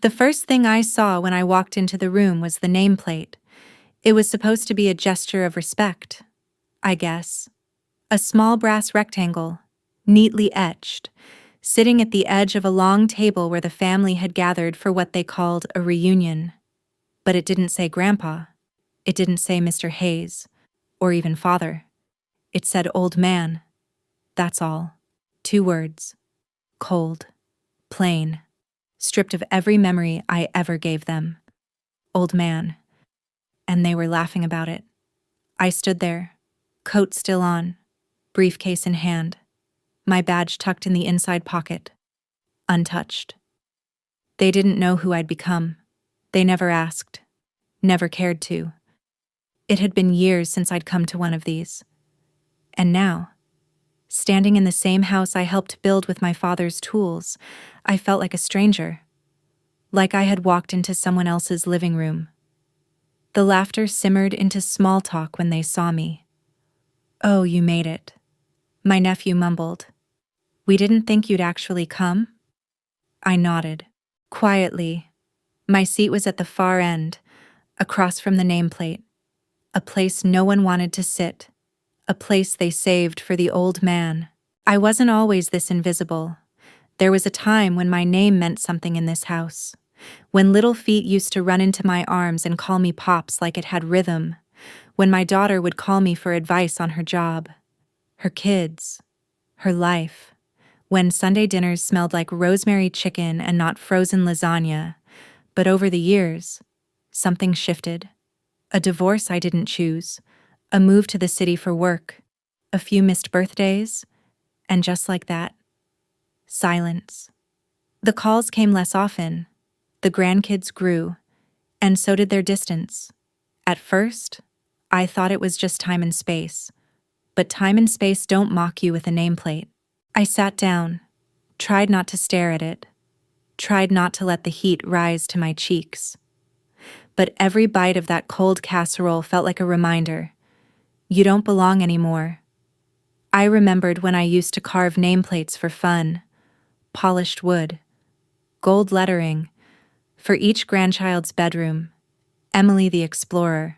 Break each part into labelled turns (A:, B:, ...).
A: The first thing I saw when I walked into the room was the nameplate. It was supposed to be a gesture of respect, I guess. A small brass rectangle, neatly etched, sitting at the edge of a long table where the family had gathered for what they called a reunion. But it didn't say Grandpa. It didn't say Mr. Hayes, or even Father. It said Old Man. That's all. 2 words. Cold. Plain. Stripped of every memory I ever gave them. Old Man. And they were laughing about it. I stood there, coat still on, briefcase in hand, my badge tucked in the inside pocket, untouched. They didn't know who I'd become. They never asked, never cared to. It had been years since I'd come to one of these. And now, standing in the same house I helped build with my father's tools, I felt like a stranger, like I had walked into someone else's living room. The laughter simmered into small talk when they saw me. "Oh, you made it," my nephew mumbled. "We didn't think you'd actually come?" I nodded. Quietly. My seat was at the far end, across from the nameplate. A place no one wanted to sit. A place they saved for the old man. I wasn't always this invisible. There was a time when my name meant something in this house. When little feet used to run into my arms and call me Pops like it had rhythm. When my daughter would call me for advice on her job, her kids, her life. When Sunday dinners smelled like rosemary chicken and not frozen lasagna. But over the years, something shifted. A divorce I didn't choose. A move to the city for work. A few missed birthdays. And just like that, silence. The calls came less often. The grandkids grew, and so did their distance. At first, I thought it was just time and space. But time and space don't mock you with a nameplate. I sat down, tried not to stare at it, tried not to let the heat rise to my cheeks. But every bite of that cold casserole felt like a reminder. You don't belong anymore. I remembered when I used to carve nameplates for fun. Polished wood. Gold lettering. For each grandchild's bedroom. Emily the Explorer.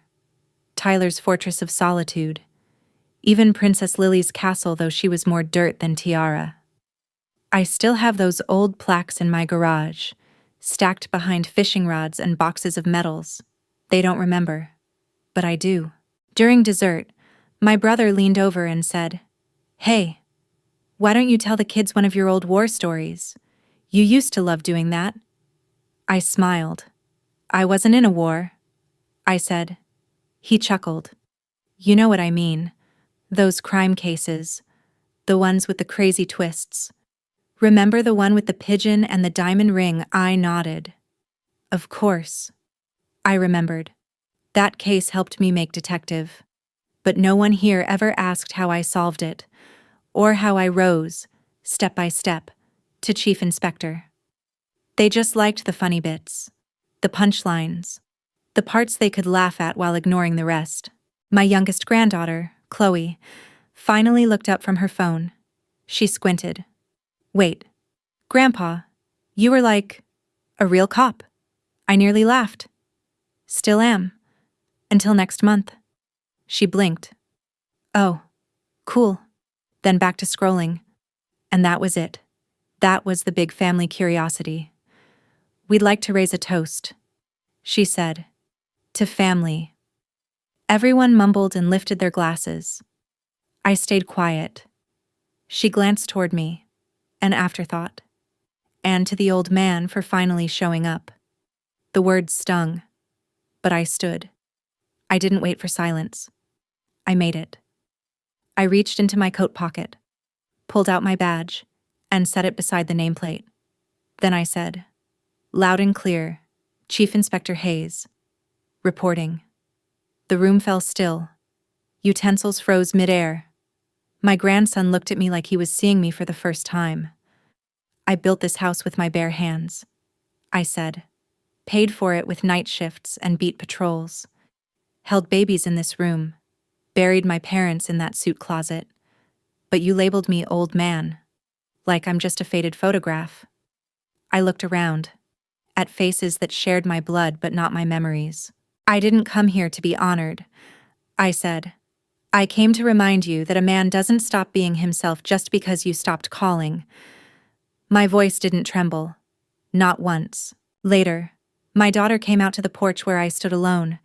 A: Tyler's Fortress of Solitude. Even Princess Lily's castle, though she was more dirt than tiara. I still have those old plaques in my garage, stacked behind fishing rods and boxes of medals. They don't remember, but I do. During dessert, my brother leaned over and said, "Hey, why don't you tell the kids one of your old war stories? You used to love doing that." I smiled. "I wasn't in a war," I said. He chuckled. "You know what I mean. Those crime cases. The ones with the crazy twists. Remember the one with the pigeon and the diamond ring?" I nodded. Of course. I remembered. That case helped me make detective. But no one here ever asked how I solved it, or how I rose, step by step, to chief inspector. They just liked the funny bits, the punchlines, the parts they could laugh at while ignoring the rest. My youngest granddaughter, Chloe, finally looked up from her phone. She squinted. "Wait, Grandpa, you were like a real cop." I nearly laughed. "Still am. Until next month." She blinked. "Oh, cool." Then back to scrolling. And that was it. That was the big family curiosity. "We'd like to raise a toast," she said. "To family." Everyone mumbled and lifted their glasses. I stayed quiet. She glanced toward me, an afterthought. And to the old man for finally showing up. The words stung, but I stood. I didn't wait for silence. I made it. I reached into my coat pocket, pulled out my badge, and set it beside the nameplate. Then I said, loud and clear, "Chief Inspector Hayes. Reporting." The room fell still. Utensils froze midair. My grandson looked at me like he was seeing me for the first time. "I built this house with my bare hands," I said. "Paid for it with night shifts and beat patrols. Held babies in this room. Buried my parents in that suit closet. But you labeled me old man. Like I'm just a faded photograph." I looked around. at faces that shared my blood but not my memories. "I didn't come here to be honored," I said. "I came to remind you that a man doesn't stop being himself just because you stopped calling." My voice didn't tremble. Not once. Later, my daughter came out to the porch where I stood alone.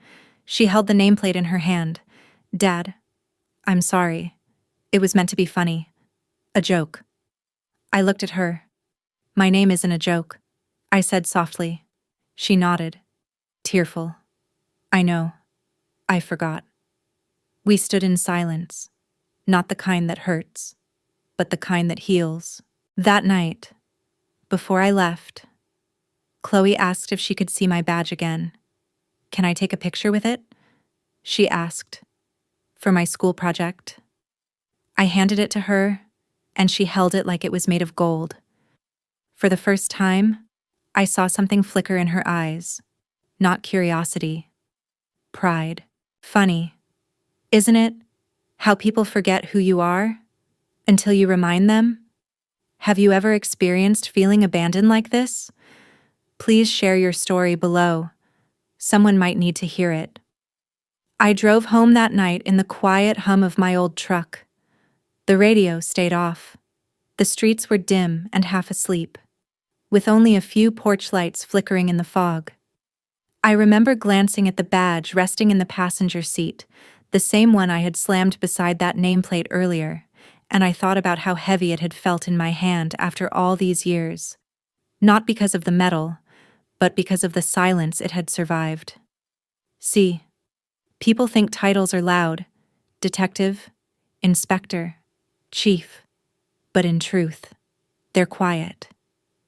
A: She held the nameplate in her hand. "Dad, I'm sorry. It was meant to be funny. A joke." I looked at her. "My name isn't a joke," I said softly. She nodded, tearful. "I know. I forgot." We stood in silence, not the kind that hurts, but the kind that heals. That night, before I left, Chloe asked if she could see my badge again. "Can I take a picture with it?" she asked. "For my school project." I handed it to her, and she held it like it was made of gold. For the first time, I saw something flicker in her eyes. Not curiosity. Pride. Funny, isn't it? How people forget who you are until you remind them? Have you ever experienced feeling abandoned like this? Please share your story below. Someone might need to hear it. I drove home that night in the quiet hum of my old truck. The radio stayed off. The streets were dim and half asleep, with only a few porch lights flickering in the fog. I remember glancing at the badge resting in the passenger seat, the same one I had slammed beside that nameplate earlier, and I thought about how heavy it had felt in my hand after all these years. Not because of the metal, but because of the silence it had survived. See, people think titles are loud: detective, inspector, chief. But in truth, they're quiet.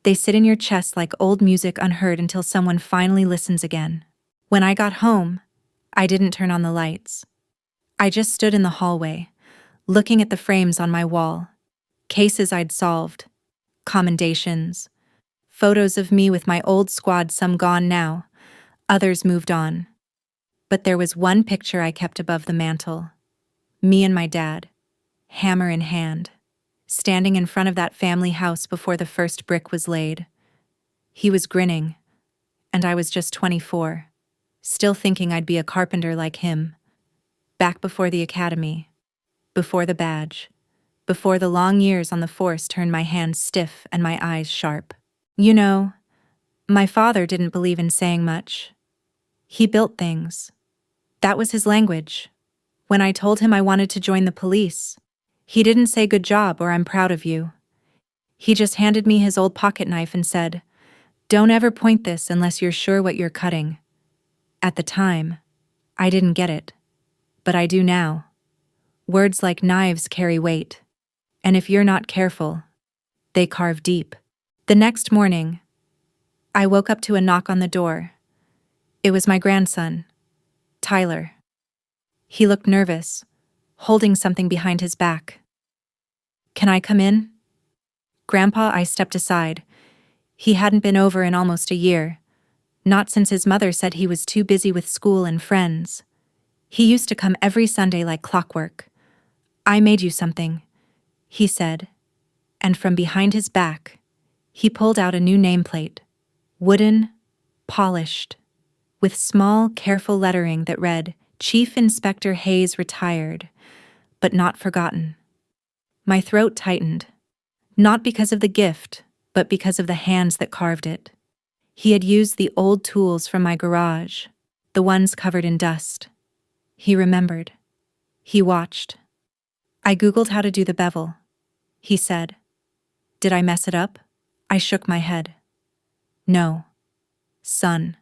A: They sit in your chest like old music unheard until someone finally listens again. When I got home, I didn't turn on the lights. I just stood in the hallway, looking at the frames on my wall. Cases I'd solved, commendations, photos of me with my old squad, some gone now, others moved on. But there was one picture I kept above the mantel. Me and my dad, hammer in hand, standing in front of that family house before the first brick was laid. He was grinning, and I was just 24, still thinking I'd be a carpenter like him. Back before the academy, before the badge, before the long years on the force turned my hands stiff and my eyes sharp. You know, my father didn't believe in saying much. He built things. That was his language. When I told him I wanted to join the police, he didn't say "good job" or "I'm proud of you." He just handed me his old pocket knife and said, "Don't ever point this unless you're sure what you're cutting." At the time, I didn't get it, but I do now. Words like knives carry weight, and if you're not careful, they carve deep. The next morning, I woke up to a knock on the door. It was my grandson, Tyler. He looked nervous, holding something behind his back. "Can I come in?" "Grandpa," I stepped aside. He hadn't been over in almost a year, not since his mother said he was too busy with school and friends. He used to come every Sunday like clockwork. "I made you something," he said, and from behind his back, he pulled out a new nameplate, wooden, polished, with small, careful lettering that read, "Chief Inspector Hayes retired, but not forgotten." My throat tightened, not because of the gift, but because of the hands that carved it. He had used the old tools from my garage, the ones covered in dust. He remembered. He watched. "I Googled how to do the bevel," he said. "Did I mess it up?" I shook my head. "No. Son,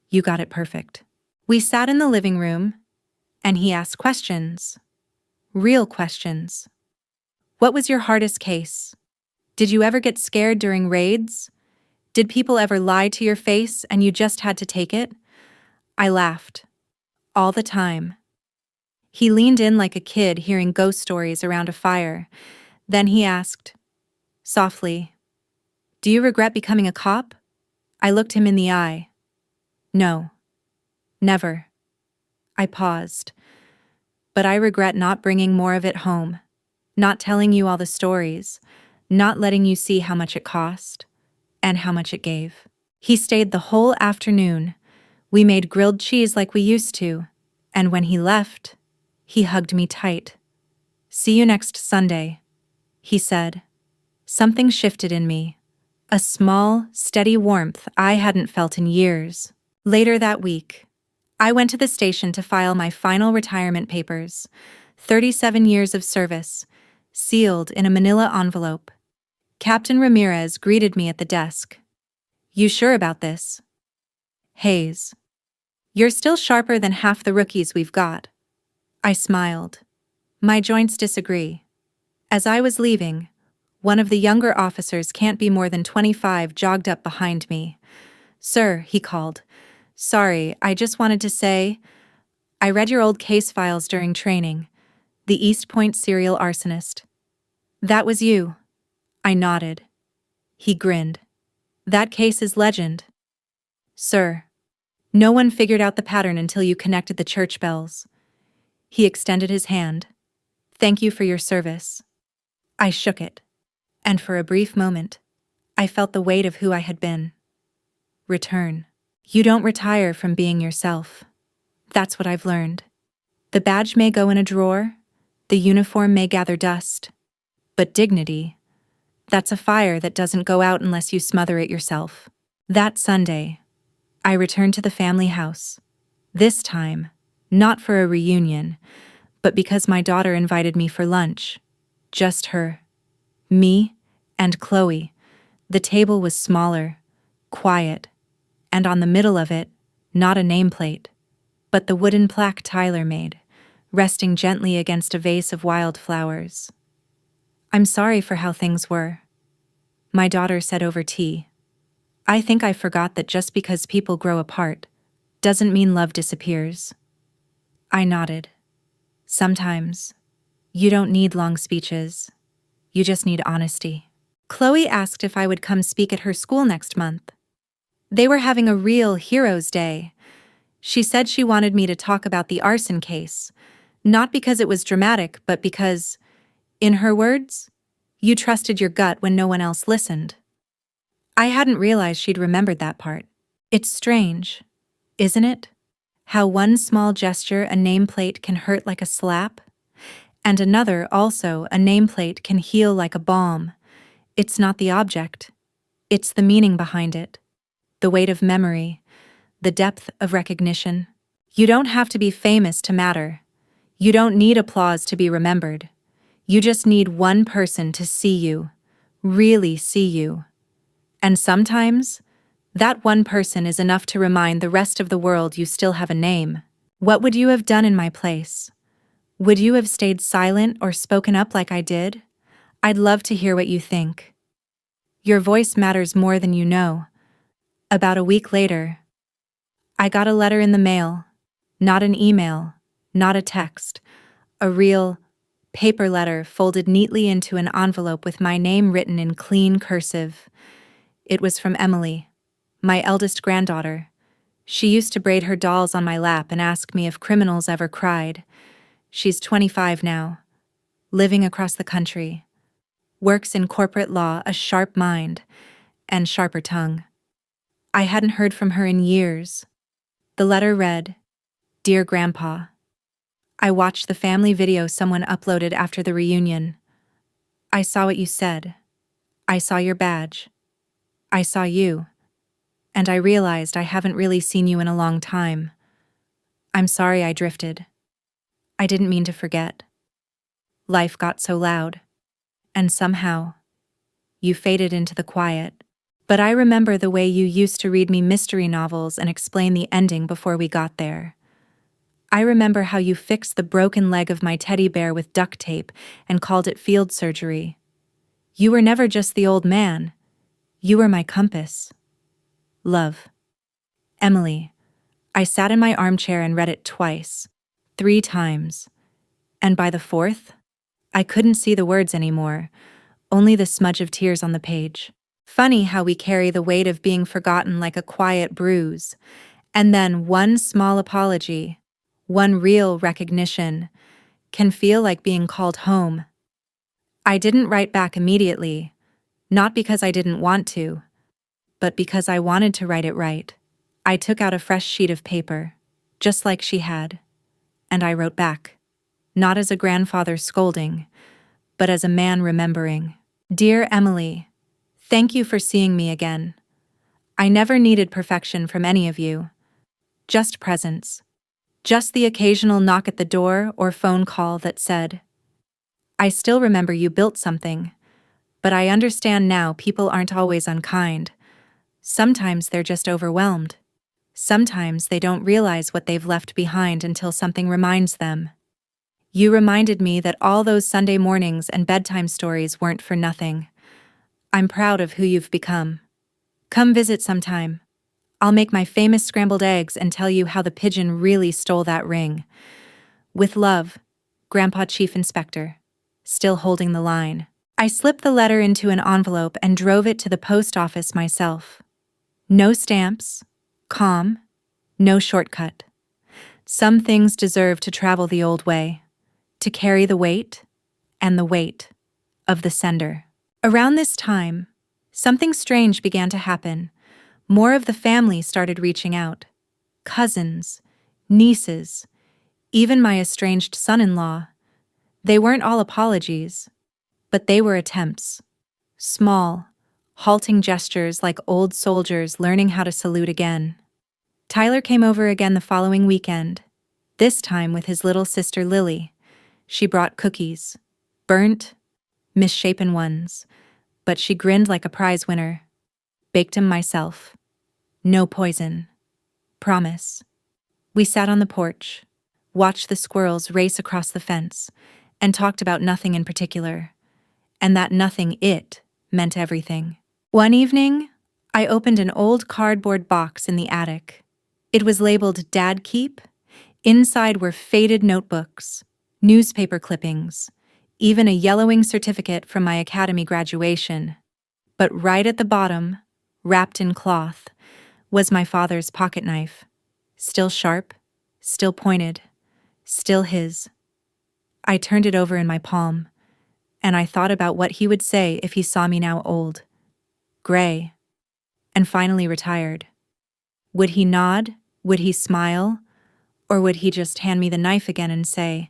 A: you got it perfect." We sat in the living room, and he asked questions. Real questions. "What was your hardest case? Did you ever get scared during raids? Did people ever lie to your face and you just had to take it?" I laughed. All the time. He leaned in like a kid hearing ghost stories around a fire. Then he asked, softly, "Do you regret becoming a cop?" I looked him in the eye. "No. Never." I paused. "But I regret not bringing more of it home, not telling you all the stories, not letting you see how much it cost, and how much it gave." He stayed the whole afternoon. We made grilled cheese like we used to, and when he left, he hugged me tight. "See you next Sunday," he said. Something shifted in me. A small, steady warmth I hadn't felt in years. Later that week, I went to the station to file my final retirement papers. 37 years of service, sealed in a manila envelope. Captain Ramirez greeted me at the desk. "You sure about this?" "Hayes, you're still sharper than half the rookies we've got." I smiled. "My joints disagree." As I was leaving, one of the younger officers, can't be more than 25, jogged up behind me. "Sir," he called. "Sorry, I just wanted to say, I read your old case files during training. The East Point serial arsonist." "That was you." I nodded. He grinned. "That case is legend." "Sir, no one figured out the pattern until you connected the church bells." He extended his hand. "Thank you for your service." I shook it, and for a brief moment, I felt the weight of who I had been. Return. You don't retire from being yourself. That's what I've learned. The badge may go in a drawer, the uniform may gather dust, but dignity, that's a fire that doesn't go out unless you smother it yourself. That Sunday, I returned to the family house. This time, not for a reunion, but because my daughter invited me for lunch. Just her. Me and Chloe. The table was smaller, quiet, and on the middle of it, not a nameplate, but the wooden plaque Tyler made, resting gently against a vase of wildflowers. "I'm sorry for how things were," my daughter said over tea. "I think I forgot that just because people grow apart doesn't mean love disappears." I nodded. Sometimes, you don't need long speeches. You just need honesty. Chloe asked if I would come speak at her school next month. They were having a real Heroes Day. She said she wanted me to talk about the arson case, not because it was dramatic, but because, in her words, you trusted your gut when no one else listened. I hadn't realized she'd remembered that part. It's strange, isn't it? How one small gesture, a nameplate, can hurt like a slap, and another, also a nameplate, can heal like a balm. It's not the object. It's the meaning behind it. The weight of memory, the depth of recognition. You don't have to be famous to matter. You don't need applause to be remembered. You just need one person to see you, really see you. And sometimes, that one person is enough to remind the rest of the world you still have a name. What would you have done in my place? Would you have stayed silent or spoken up like I did? I'd love to hear what you think. Your voice matters more than you know. About a week later, I got a letter in the mail. Not an email, not a text. A real, paper letter folded neatly into an envelope with my name written in clean cursive. It was from Emily, my eldest granddaughter. She used to braid her dolls on my lap and ask me if criminals ever cried. She's 25 now, living across the country. Works in corporate law, a sharp mind, and sharper tongue. I hadn't heard from her in years. The letter read, "Dear Grandpa, I watched the family video someone uploaded after the reunion. I saw what you said. I saw your badge. I saw you. And I realized I haven't really seen you in a long time. I'm sorry I drifted. I didn't mean to forget. Life got so loud. And somehow, you faded into the quiet. But I remember the way you used to read me mystery novels and explain the ending before we got there. I remember how you fixed the broken leg of my teddy bear with duct tape and called it field surgery. You were never just the old man. You were my compass. Love." Emily. I sat in my armchair and read it twice, 3 times. And by the 4th, I couldn't see the words anymore, only the smudge of tears on the page. Funny how we carry the weight of being forgotten like a quiet bruise, and then one small apology, one real recognition, can feel like being called home. I didn't write back immediately, not because I didn't want to, but because I wanted to write it right. I took out a fresh sheet of paper, just like she had, and I wrote back, not as a grandfather scolding, but as a man remembering. Dear Emily, thank you for seeing me again. I never needed perfection from any of you. Just presence. Just the occasional knock at the door or phone call that said, I still remember you built something, but I understand now people aren't always unkind. Sometimes they're just overwhelmed. Sometimes they don't realize what they've left behind until something reminds them. You reminded me that all those Sunday mornings and bedtime stories weren't for nothing. I'm proud of who you've become. Come visit sometime. I'll make my famous scrambled eggs and tell you how the pigeon really stole that ring. With love, Grandpa Chief Inspector. Still holding the line. I slipped the letter into an envelope and drove it to the post office myself. No stamps, calm, no shortcut. Some things deserve to travel the old way, to carry the weight and the weight of the sender. Around this time, something strange began to happen. More of the family started reaching out. Cousins, nieces, even my estranged son-in-law. They weren't all apologies, but they were attempts. Small, halting gestures like old soldiers learning how to salute again. Tyler came over again the following weekend, this time with his little sister Lily. She brought cookies, burnt, misshapen ones, but she grinned like a prize winner. Baked 'em myself. No poison. Promise. We sat on the porch, watched the squirrels race across the fence, and talked about nothing in particular. And that nothing meant everything. One evening, I opened an old cardboard box in the attic. It was labeled Dad Keep. Inside were faded notebooks, newspaper clippings, even a yellowing certificate from my academy graduation. But right at the bottom, wrapped in cloth, was my father's pocket knife. Still sharp, still pointed, still his. I turned it over in my palm, and I thought about what he would say if he saw me now old, gray, and finally retired. Would he nod? Would he smile? Or would he just hand me the knife again and say,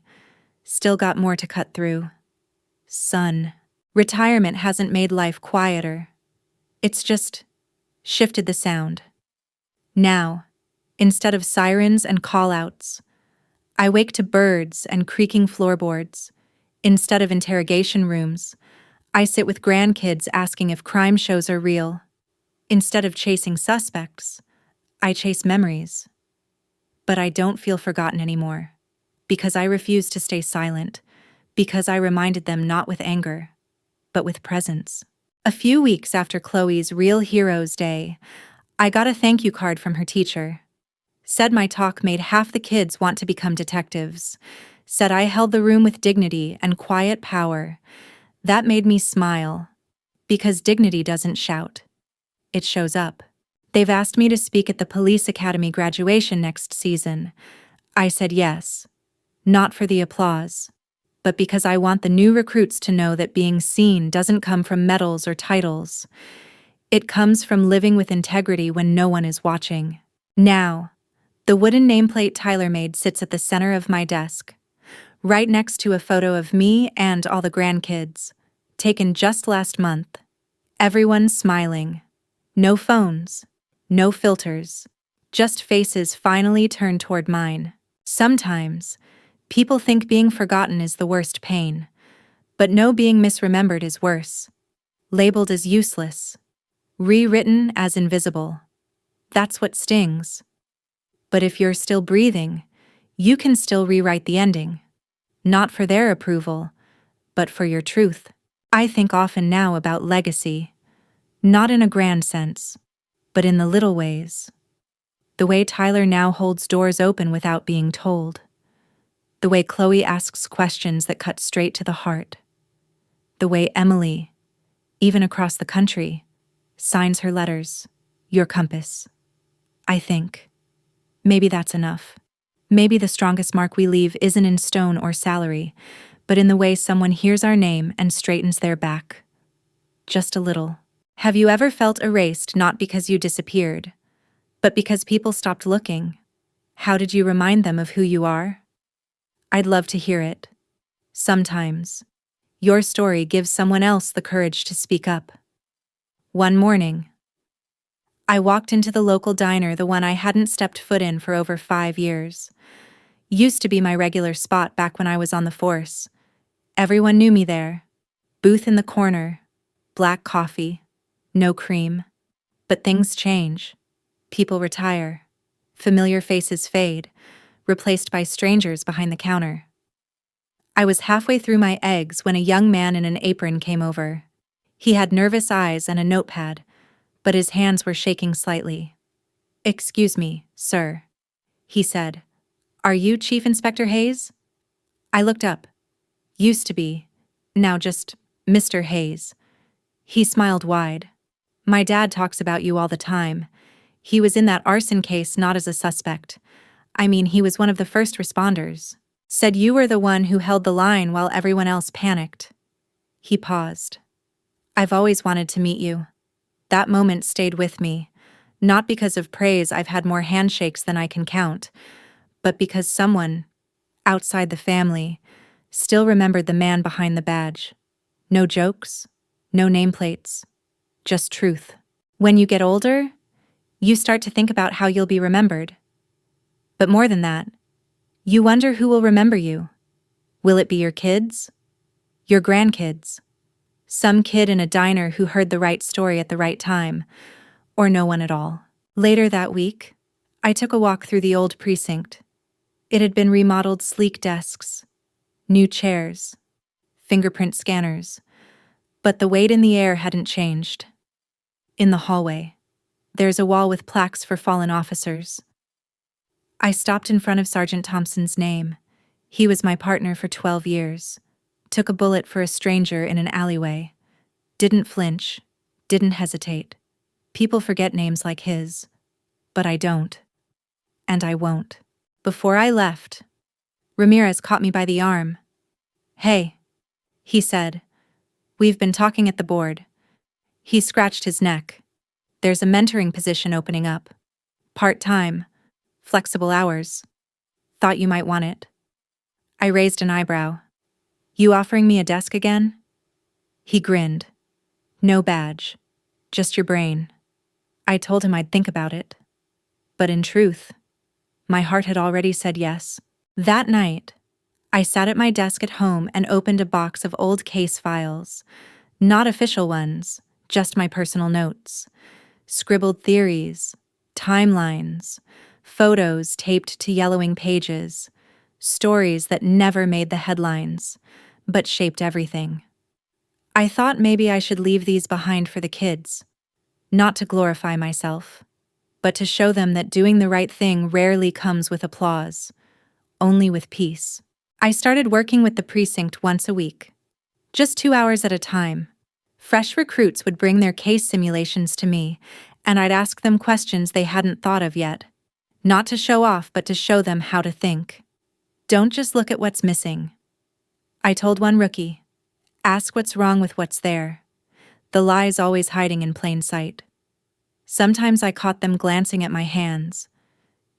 A: still got more to cut through? Son, retirement hasn't made life quieter. It's just shifted the sound. Now, instead of sirens and call-outs, I wake to birds and creaking floorboards. Instead of interrogation rooms, I sit with grandkids asking if crime shows are real. Instead of chasing suspects, I chase memories. But I don't feel forgotten anymore, because I refuse to stay silent, because I reminded them not with anger, but with presence. A few weeks after Chloe's Real Heroes Day, I got a thank you card from her teacher. Said my talk made half the kids want to become detectives. Said I held the room with dignity and quiet power. That made me smile, because dignity doesn't shout. It shows up. They've asked me to speak at the Police Academy graduation next season. I said yes, not for the applause, but because I want the new recruits to know that being seen doesn't come from medals or titles. It comes from living with integrity when no one is watching. Now, the wooden nameplate Tyler made sits at the center of my desk, right next to a photo of me and all the grandkids, taken just last month. Everyone smiling. No phones, no filters, just faces finally turned toward mine. Sometimes, people think being forgotten is the worst pain, but no, being misremembered is worse. Labeled as useless, rewritten as invisible. That's what stings. But if you're still breathing, you can still rewrite the ending. Not for their approval, but for your truth. I think often now about legacy, not in a grand sense, but in the little ways. The way Tyler now holds doors open without being told. The way Chloe asks questions that cut straight to the heart. The way Emily, even across the country, signs her letters, your compass. I think, maybe that's enough. Maybe the strongest mark we leave isn't in stone or salary, but in the way someone hears our name and straightens their back. Just a little. Have you ever felt erased not because you disappeared, but because people stopped looking? How did you remind them of who you are? I'd love to hear it. Sometimes, your story gives someone else the courage to speak up. One morning, I walked into the local diner, the one I hadn't stepped foot in for over 5 years. Used to be my regular spot back when I was on the force. Everyone knew me there. Booth in the corner, black coffee, no cream. But things change. People retire. Familiar faces fade, replaced by strangers behind the counter. I was halfway through my eggs when a young man in an apron came over. He had nervous eyes and a notepad, but his hands were shaking slightly. "Excuse me, sir," he said. "Are you Chief Inspector Hayes?" I looked up. Used to be. Now just Mr. Hayes. He smiled wide. "My dad talks about you all the time. He was in that arson case not as a suspect. I mean, he was one of the first responders. Said you were the one who held the line while everyone else panicked." He paused. "I've always wanted to meet you." That moment stayed with me, not because of praise. I've had more handshakes than I can count, but because someone, outside the family, still remembered the man behind the badge. No jokes, no nameplates, just truth. When you get older, you start to think about how you'll be remembered. But more than that, you wonder who will remember you. Will it be your kids? Your grandkids? Some kid in a diner who heard the right story at the right time, or no one at all. Later that week, I took a walk through the old precinct. It had been remodeled: sleek desks, new chairs, fingerprint scanners, but the weight in the air hadn't changed. In the hallway, there's a wall with plaques for fallen officers. I stopped in front of Sergeant Thompson's name. He was my partner for 12 years. Took a bullet for a stranger in an alleyway. Didn't flinch, didn't hesitate. People forget names like his, but I don't. And I won't. Before I left, Ramirez caught me by the arm. "Hey," he said. "We've been talking at the board." He scratched his neck. "There's a mentoring position opening up. Part-time, flexible hours. Thought you might want it." I raised an eyebrow. "You offering me a desk again?" He grinned. "No badge, just your brain." I told him I'd think about it. But in truth, my heart had already said yes. That night, I sat at my desk at home and opened a box of old case files. Not official ones, just my personal notes. Scribbled theories, timelines, photos taped to yellowing pages, stories that never made the headlines, but shaped everything. I thought maybe I should leave these behind for the kids, not to glorify myself, but to show them that doing the right thing rarely comes with applause, only with peace. I started working with the precinct once a week, just 2 hours at a time. Fresh recruits would bring their case simulations to me, and I'd ask them questions they hadn't thought of yet. Not to show off, but to show them how to think. Don't just look at what's missing. I told one rookie, ask what's wrong with what's there. The lie's always hiding in plain sight. Sometimes I caught them glancing at my hands.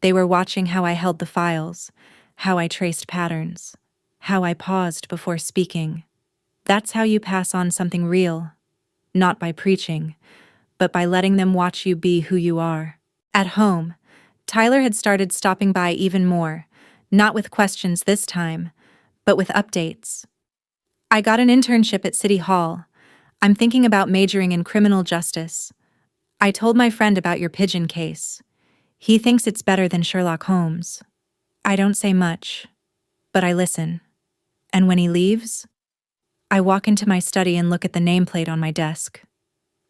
A: They were watching how I held the files, how I traced patterns, how I paused before speaking. That's how you pass on something real, not by preaching, but by letting them watch you be who you are. At home, Tyler had started stopping by even more, not with questions this time, but with updates. "I got an internship at City Hall. I'm thinking about majoring in criminal justice. I told my friend about your pigeon case. He thinks it's better than Sherlock Holmes." I don't say much, but I listen. And when he leaves, I walk into my study and look at the nameplate on my desk.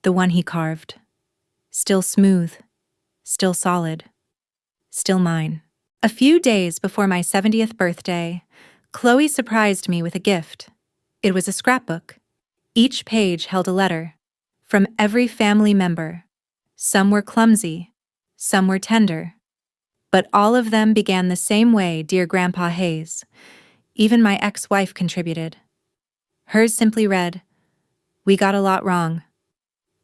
A: The one he carved. Still smooth, still solid, still mine. A few days before my 70th birthday, Chloe surprised me with a gift. It was a scrapbook. Each page held a letter, from every family member. Some were clumsy, some were tender, but all of them began the same way: "Dear Grandpa Hayes." Even my ex-wife contributed. Hers simply read, "We got a lot wrong.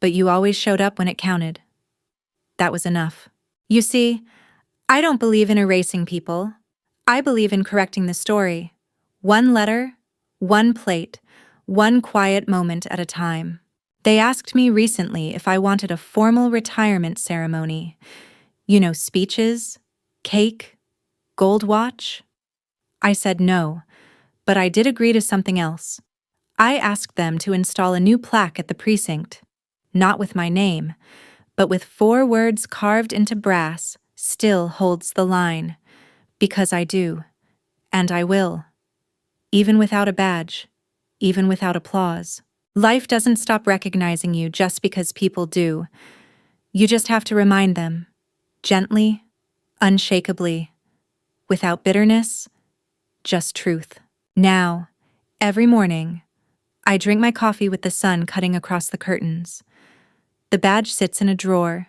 A: but you always showed up when it counted. That was enough. You see, I don't believe in erasing people. I believe in correcting the story. One letter, one plate, one quiet moment at a time. They asked me recently if I wanted a formal retirement ceremony. You know, speeches, cake, gold watch. I said no, but I did agree to something else. I asked them to install a new plaque at the precinct, not with my name, but with 4 words carved into brass, still holds the line. Because I do, and I will. Even without a badge, even without applause. Life doesn't stop recognizing you just because people do. You just have to remind them, gently, unshakably, without bitterness, just truth. Now, every morning, I drink my coffee with the sun cutting across the curtains. The badge sits in a drawer,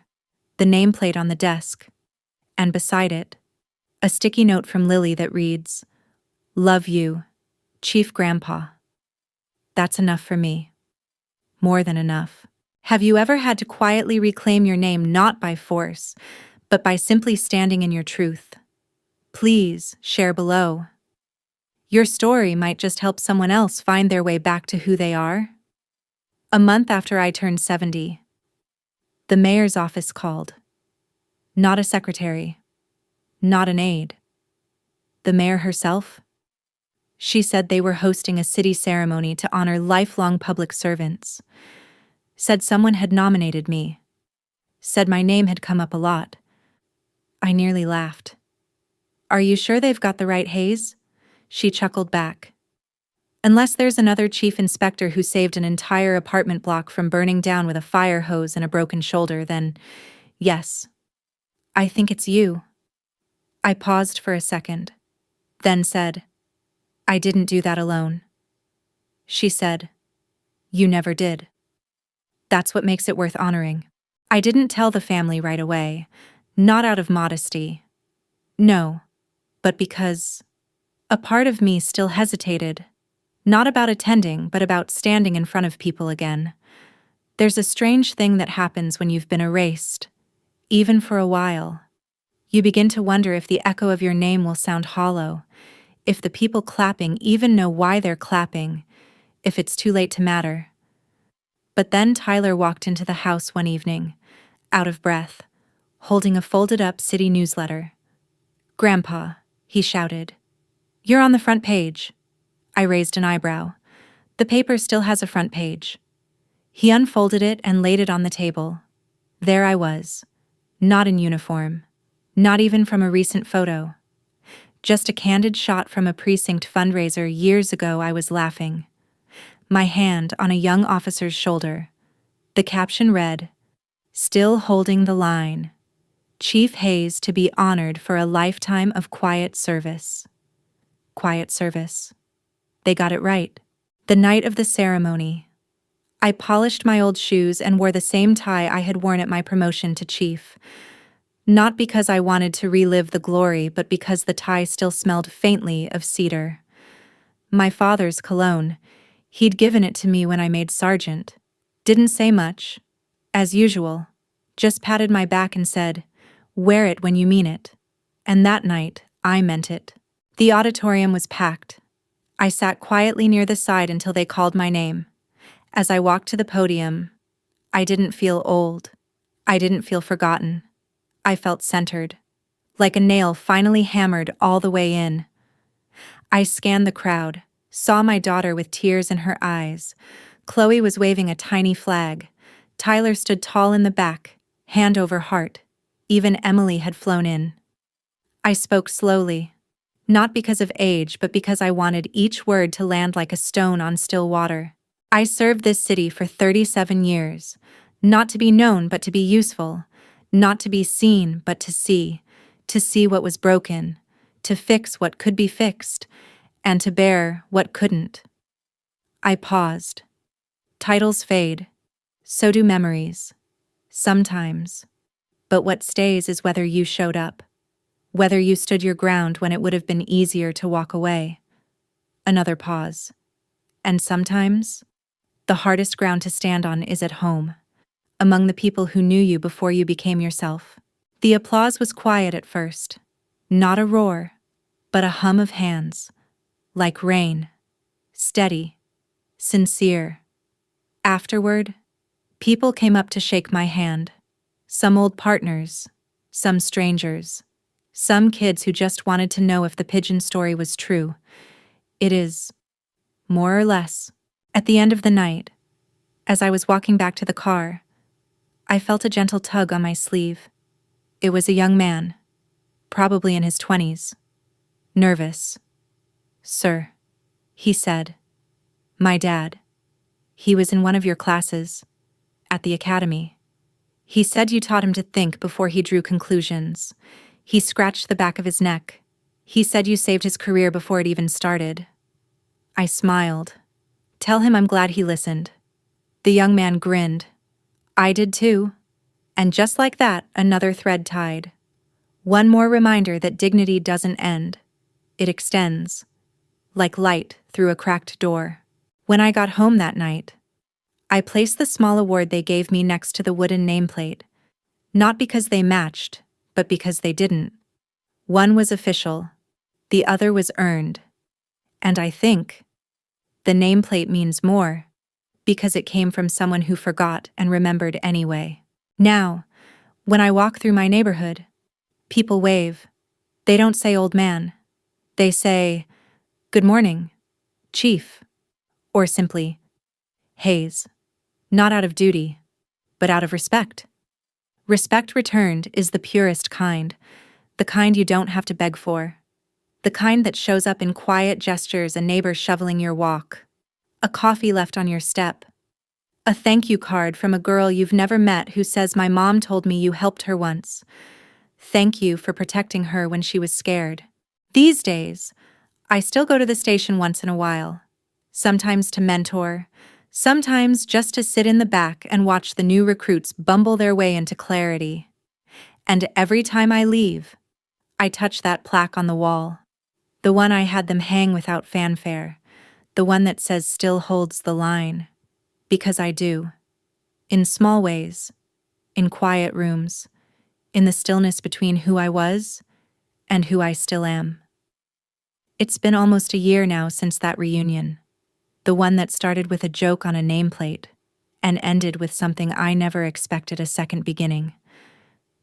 A: the nameplate on the desk, and beside it, a sticky note from Lily that reads, "Love you, Chief Grandpa." That's enough for me. More than enough. Have you ever had to quietly reclaim your name not by force, but by simply standing in your truth? Please share below. Your story might just help someone else find their way back to who they are. A month after I turned 70, the mayor's office called. Not a secretary, not an aide. The mayor herself? She said they were hosting a city ceremony to honor lifelong public servants. Said someone had nominated me. Said my name had come up a lot. I nearly laughed. "Are you sure they've got the right haze?" She chuckled back. "Unless there's another chief inspector who saved an entire apartment block from burning down with a fire hose and a broken shoulder, then yes. I think it's you." I paused for a second, then said, "I didn't do that alone." She said, "You never did." That's what makes it worth honoring. I didn't tell the family right away, not out of modesty. No, but because a part of me still hesitated, not about attending, but about standing in front of people again. There's a strange thing that happens when you've been erased, even for a while. You begin to wonder if the echo of your name will sound hollow, if the people clapping even know why they're clapping, if it's too late to matter. But then Tyler walked into the house one evening, out of breath, holding a folded-up city newsletter. "Grandpa," he shouted, "you're on the front page." I raised an eyebrow. The paper still has a front page. He unfolded it and laid it on the table. There I was, not in uniform, not even from a recent photo. Just a candid shot from a precinct fundraiser years ago. I was laughing. My hand on a young officer's shoulder. The caption read, "Still holding the line. Chief Hayes to be honored for a lifetime of quiet service." Quiet service. They got it right. The night of the ceremony, I polished my old shoes and wore the same tie I had worn at my promotion to chief. Not because I wanted to relive the glory, but because the tie still smelled faintly of cedar. My father's cologne. He'd given it to me when I made sergeant. Didn't say much. As usual. Just patted my back and said, "Wear it when you mean it." And that night, I meant it. The auditorium was packed. I sat quietly near the side until they called my name. As I walked to the podium, I didn't feel old. I didn't feel forgotten. I felt centered, like a nail finally hammered all the way in. I scanned the crowd, saw my daughter with tears in her eyes. Chloe was waving a tiny flag. Tyler stood tall in the back, hand over heart. Even Emily had flown in. I spoke slowly, not because of age, but because I wanted each word to land like a stone on still water. I served this city for 37 years, not to be known but to be useful, not to be seen but to see what was broken, to fix what could be fixed, and to bear what couldn't. I paused. Titles fade. So do memories. Sometimes. But what stays is whether you showed up. Whether you stood your ground when it would have been easier to walk away. Another pause. And sometimes, the hardest ground to stand on is at home. among the people who knew you before you became yourself. The applause was quiet at first, not a roar, but a hum of hands, like rain, steady, sincere. Afterward, people came up to shake my hand. Some old partners, some strangers, some kids who just wanted to know if the pigeon story was true. It is, more or less. At the end of the night, as I was walking back to the car, I felt a gentle tug on my sleeve. It was a young man, probably in his 20s, nervous. "Sir," he said, "my dad. He was in one of your classes, at the academy. He said you taught him to think before he drew conclusions." He scratched the back of his neck. "He said you saved his career before it even started." I smiled. "Tell him I'm glad he listened." The young man grinned. "I did too." And just like that, another thread tied. One more reminder that dignity doesn't end. It extends, like light through a cracked door. When I got home that night, I placed the small award they gave me next to the wooden nameplate, not because they matched, but because they didn't. One was official, the other was earned. And I think the nameplate means more, because it came from someone who forgot and remembered anyway. Now, when I walk through my neighborhood, people wave. They don't say "old man." They say, "Good morning, Chief," or simply, "Hayes." Not out of duty, but out of respect. Respect returned is the purest kind, the kind you don't have to beg for, the kind that shows up in quiet gestures, a neighbor shoveling your walk, a coffee left on your step, a thank you card from a girl you've never met who says, "My mom told me you helped her once. Thank you for protecting her when she was scared." These days, I still go to the station once in a while, sometimes to mentor, sometimes just to sit in the back and watch the new recruits bumble their way into clarity. And every time I leave, I touch that plaque on the wall, the one I had them hang without fanfare, the one that says "Still holds the line." Because I do. In small ways, in quiet rooms, in the stillness between who I was and who I still am. It's been almost a year now since that reunion, the one that started with a joke on a nameplate and ended with something I never expected a second beginning.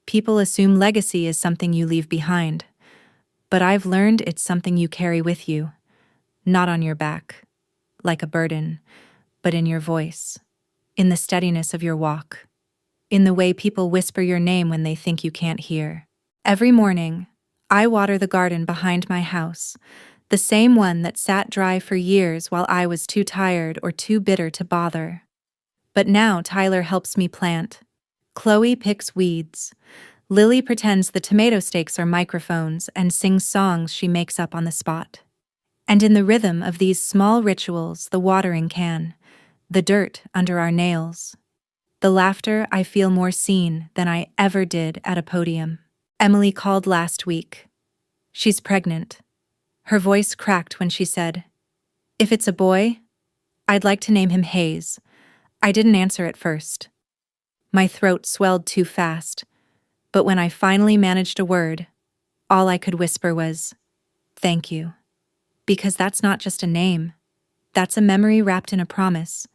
A: People assume legacy is something you leave behind, but I've learned it's something you carry with you, not on your back, like a burden, but in your voice, in the steadiness of your walk, in the way people whisper your name when they think you can't hear. Every morning, I water the garden behind my house, the same one that sat dry for years while I was too tired or too bitter to bother. But now Tyler helps me plant. Chloe picks weeds. Lily pretends the tomato stakes are microphones and sings songs she makes up on the spot. And in the rhythm of these small rituals, the watering can, the dirt under our nails, the laughter, I feel more seen than I ever did at a podium. Emily called last week. She's pregnant. Her voice cracked when she said, "If it's a boy, I'd like to name him Hayes." I didn't answer at first. My throat swelled too fast, but when I finally managed a word, all I could whisper was, "Thank you." Because that's not just a name. That's a memory wrapped in a promise.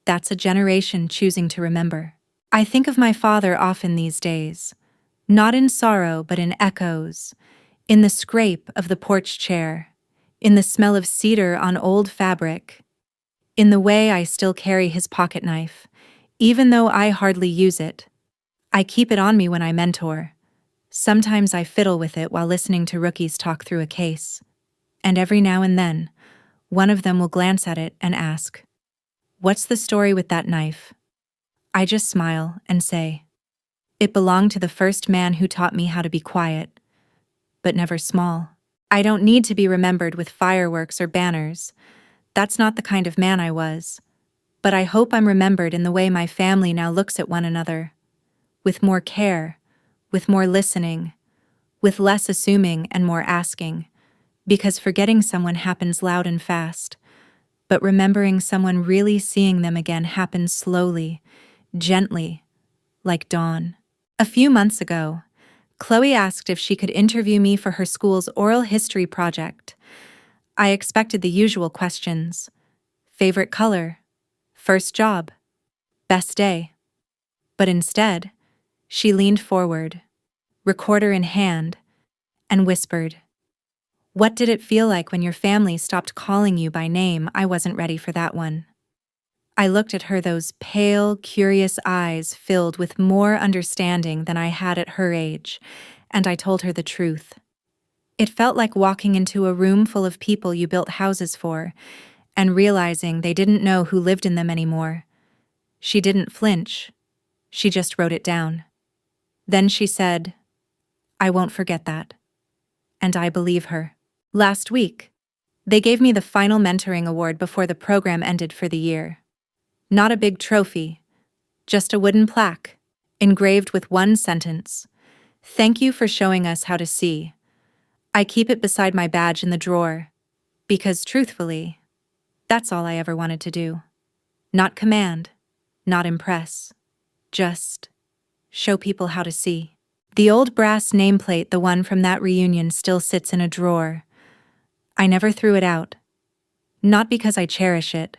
A: That's a generation choosing to remember. I think of my father often these days, not in sorrow but in echoes, in the scrape of the porch chair, in the smell of cedar on old fabric, in the way I still carry his pocket knife, even though I hardly use it. I keep it on me when I mentor. Sometimes I fiddle with it while listening to rookies talk through a case. And every now and then, one of them will glance at it and ask, "What's the story with that knife?" I just smile and say, "It belonged to the first man who taught me how to be quiet, but never small." I don't need to be remembered with fireworks or banners. That's not the kind of man I was. But I hope I'm remembered in the way my family now looks at one another, with more care, with more listening, with less assuming and more asking, because forgetting someone happens loud and fast. But remembering someone, really seeing them again, happens slowly, gently, like dawn. A few months ago, Chloe asked if she could interview me for her school's oral history project. I expected the usual questions. Favorite color? First job? Best day? But instead, she leaned forward, recorder in hand, and whispered, "What did it feel like when your family stopped calling you by name?" I wasn't ready for that one. I looked at her, those pale, curious eyes filled with more understanding than I had at her age, and I told her the truth. It felt like walking into a room full of people you built houses for, and realizing they didn't know who lived in them anymore. She didn't flinch. She just wrote it down. Then she said, "I won't forget that." And I believe her. Last week, they gave me the final mentoring award before the program ended for the year. Not a big trophy, just a wooden plaque, engraved with one sentence: "Thank you for showing us how to see." I keep it beside my badge in the drawer, because truthfully, that's all I ever wanted to do. Not command, not impress, just show people how to see. The old brass nameplate, the one from that reunion, still sits in a drawer. I never threw it out. Not because I cherish it,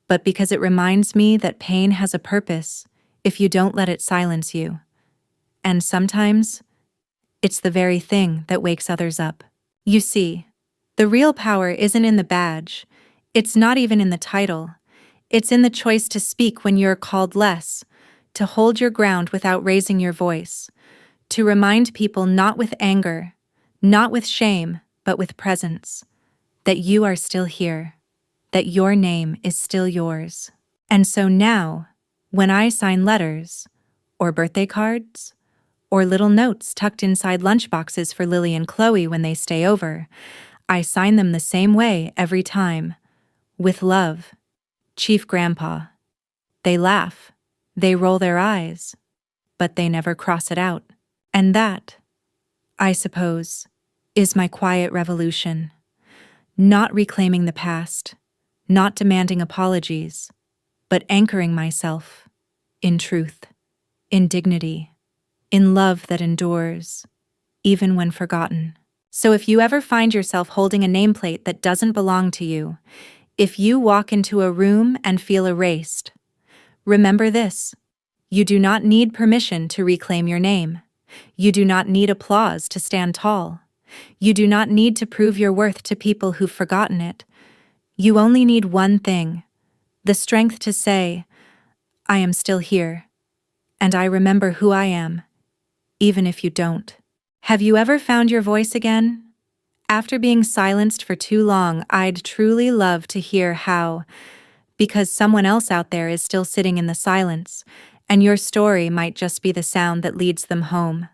A: but because it reminds me that pain has a purpose if you don't let it silence you. And sometimes, it's the very thing that wakes others up. You see, the real power isn't in the badge. It's not even in the title. It's in the choice to speak when you're called less, to hold your ground without raising your voice, to remind people not with anger, not with shame, but with presence, that you are still here, that your name is still yours. And so now, when I sign letters, or birthday cards, or little notes tucked inside lunchboxes for Lily and Chloe when they stay over, I sign them the same way every time, with love, Chief Grandpa. They laugh, they roll their eyes, but they never cross it out. And that, I suppose, is my quiet revolution. Not reclaiming the past, not demanding apologies, but anchoring myself in truth, in dignity, in love that endures, even when forgotten. So if you ever find yourself holding a nameplate that doesn't belong to you, if you walk into a room and feel erased, remember this: you do not need permission to reclaim your name. You do not need applause to stand tall. You do not need to prove your worth to people who've forgotten it. You only need one thing: the strength to say, "I am still here, and I remember who I am, even if you don't." Have you ever found your voice again? After being silenced for too long, I'd truly love to hear how, because someone else out there is still sitting in the silence, and your story might just be the sound that leads them home.